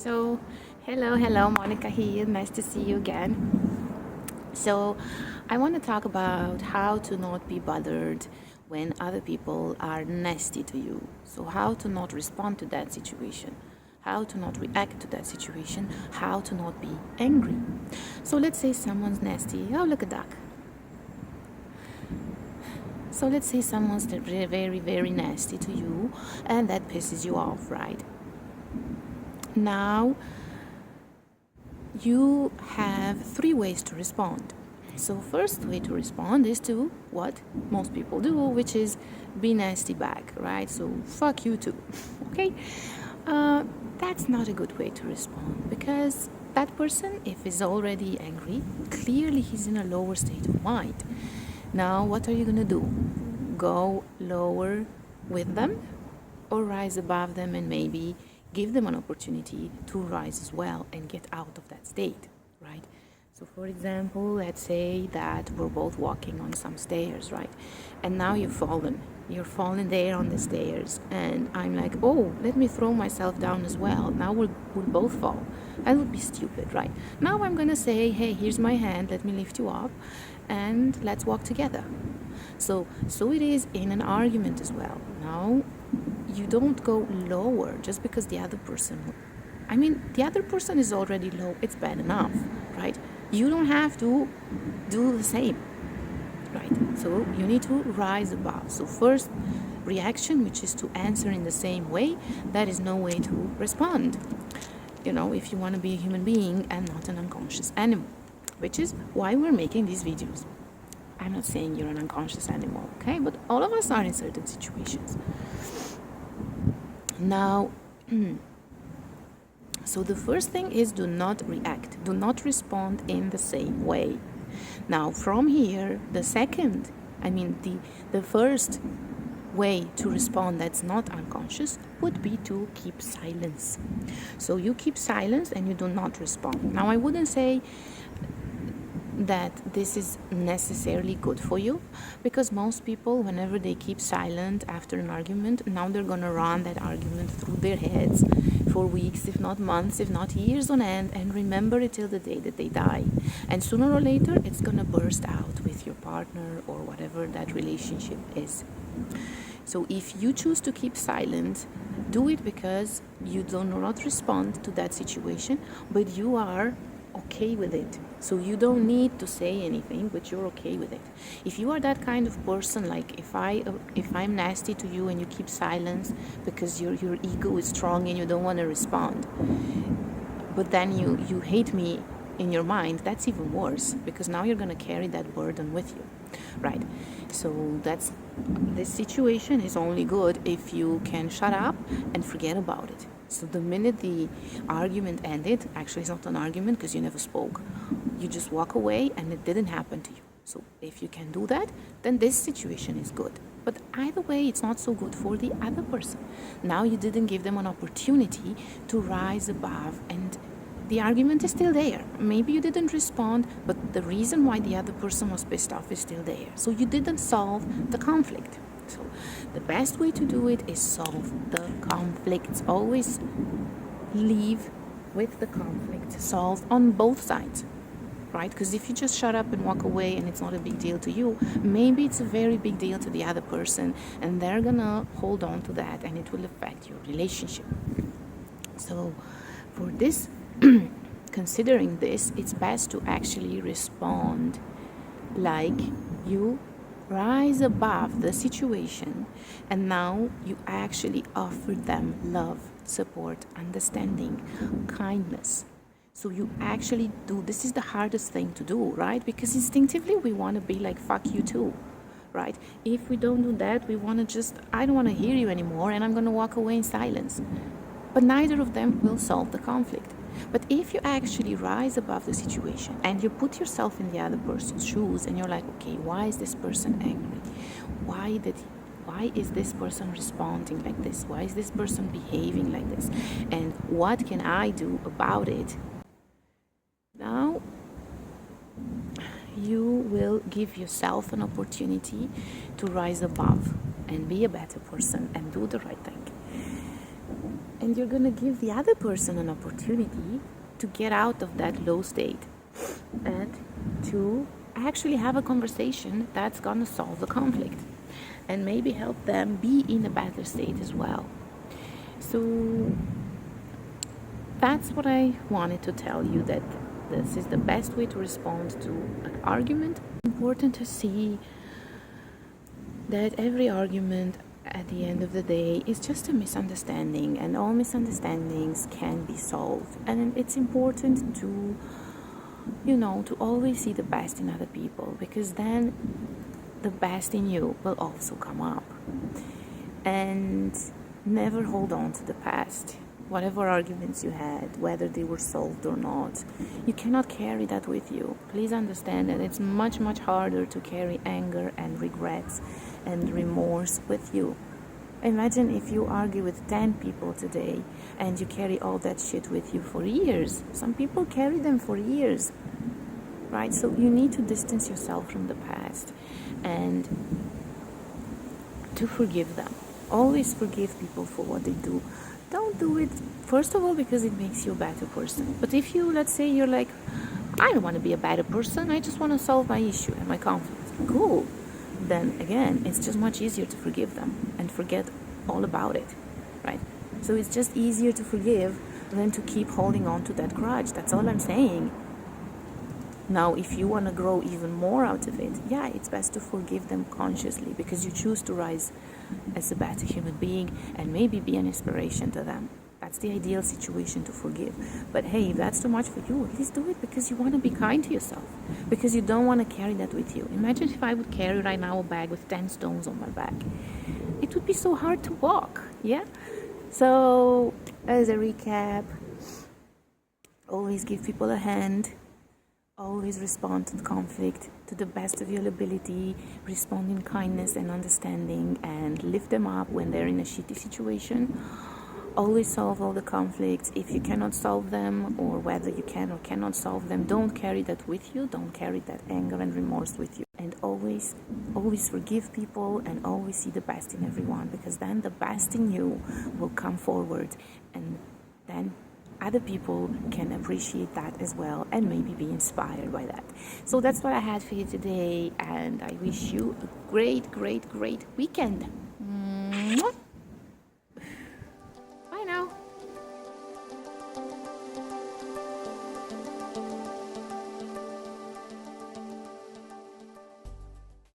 So, hello, Monica here. Nice to see you again. So, I want to talk about how to not be bothered when other people are nasty to you. So, how to not respond to that situation, how to not react to that situation, how to not be angry. So, let's say someone's nasty. Oh, look at that. So, let's say someone's very, very, very nasty to you, and that pisses you off, right? Now, you have three ways to respond. So first way to respond is to what most people do, which is be nasty back, right? So fuck you too. Okay, that's not a good way to respond, because that person, if he's already angry, clearly he's in a lower state of mind. Now what are you gonna do? Go lower with them or rise above them and maybe give them an opportunity to rise as well and get out of that state, right? So for example, let's say that we're both walking on some stairs, right? And now you're fallen there on the stairs, and I'm like, oh, let me throw myself down as well. Now we'll both fall. That would be stupid, right? Now I'm gonna say, hey, here's my hand, let me lift you up and let's walk together. So it is in an argument as well. Now you don't go lower just because the other person is already low. It's bad enough, right? You don't have to do the same, right? So you need to rise above. So first reaction, which is to answer in the same way, that is no way to respond, if you want to be a human being and not an unconscious animal, which is why we're making these videos. I'm not saying you're an unconscious animal, okay? But all of us are in certain situations. Now, so the first thing is do not react. Do not respond in the same way. Now, from here, the first way to respond that's not unconscious would be to keep silence. So you keep silence and you do not respond. Now, I wouldn't say that this is necessarily good for you, because most people, whenever they keep silent after an argument, now they're gonna run that argument through their heads for weeks, if not months, if not years on end, and remember it till the day that they die. And sooner or later it's gonna burst out with your partner or whatever that relationship is. So if you choose to keep silent, do it because you do not respond to that situation, but you are okay with it. So you don't need to say anything, but you're okay with it. If you are that kind of person, like if I'm nasty to you and you keep silence because your ego is strong and you don't want to respond, but then you hate me in your mind, that's even worse, because now you're going to carry that burden with you, right? So this situation is only good if you can shut up and forget about it. So the minute the argument ended, actually it's not an argument because you never spoke, you just walk away and it didn't happen to you. So if you can do that, then this situation is good. But either way, it's not so good for the other person. Now you didn't give them an opportunity to rise above, and the argument is still there. Maybe you didn't respond, but the reason why the other person was pissed off is still there. So you didn't solve the conflict. So the best way to do it is solve the conflicts. Always leave with the conflict solved on both sides, right? Because if you just shut up and walk away and it's not a big deal to you, maybe it's a very big deal to the other person, and they're gonna hold on to that and it will affect your relationship. So for this, considering this, it's best to actually respond like you rise above the situation, and now you actually offer them love, support, understanding, kindness. So you actually do. This is the hardest thing to do, right? Because instinctively we want to be like, fuck you too, right? If we don't do that, we want to I don't want to hear you anymore and I'm going to walk away in silence. But neither of them will solve the conflict. But if you actually rise above the situation and you put yourself in the other person's shoes and you're like, okay, why is this person angry? Why is this person responding like this? Why is this person behaving like this? And what can I do about it? Now you will give yourself an opportunity to rise above and be a better person and do the right thing. and you're going to give the other person an opportunity to get out of that low state and to actually have a conversation that's going to solve the conflict and maybe help them be in a better state as well. So that's what I wanted to tell you, that this is the best way to respond to an argument. It's important to see that every argument at the end of the day is just a misunderstanding, and all misunderstandings can be solved. And it's important to, to always see the best in other people, because then the best in you will also come up. And never hold on to the past. Whatever arguments you had, whether they were solved or not, you cannot carry that with you. Please understand that it's much, much harder to carry anger and regrets and remorse with you. Imagine if you argue with 10 people today and you carry all that shit with you for years. Some people carry them for years, right? So you need to distance yourself from the past and to forgive them. Always forgive people for what they do. Don't do it, first of all, because it makes you a better person. But if you, let's say you're like, I don't want to be a better person, I just want to solve my issue and my conflict. Cool. Then again, it's just much easier to forgive them and forget all about it, right? So it's just easier to forgive than to keep holding on to that grudge. That's all I'm saying. Now, if you want to grow even more out of it, yeah, it's best to forgive them consciously, because you choose to rise as a better human being and maybe be an inspiration to them. That's the ideal situation to forgive. But hey, if that's too much for you, at least do it because you want to be kind to yourself, because you don't want to carry that with you. Imagine if I would carry right now a bag with 10 stones on my back. It would be so hard to walk, yeah? So, as a recap, always give people a hand. Always respond to the conflict to the best of your ability. Respond in kindness and understanding, and lift them up when they're in a shitty situation. Always solve all the conflicts. If you cannot solve them, or whether you can or cannot solve them, don't carry that with you. Don't carry that anger and remorse with you. And always forgive people, and always see the best in everyone, because then the best in you will come forward, and then other people can appreciate that as well and maybe be inspired by that. So that's what I had for you today, and I wish you a great, great, great weekend. Mwah!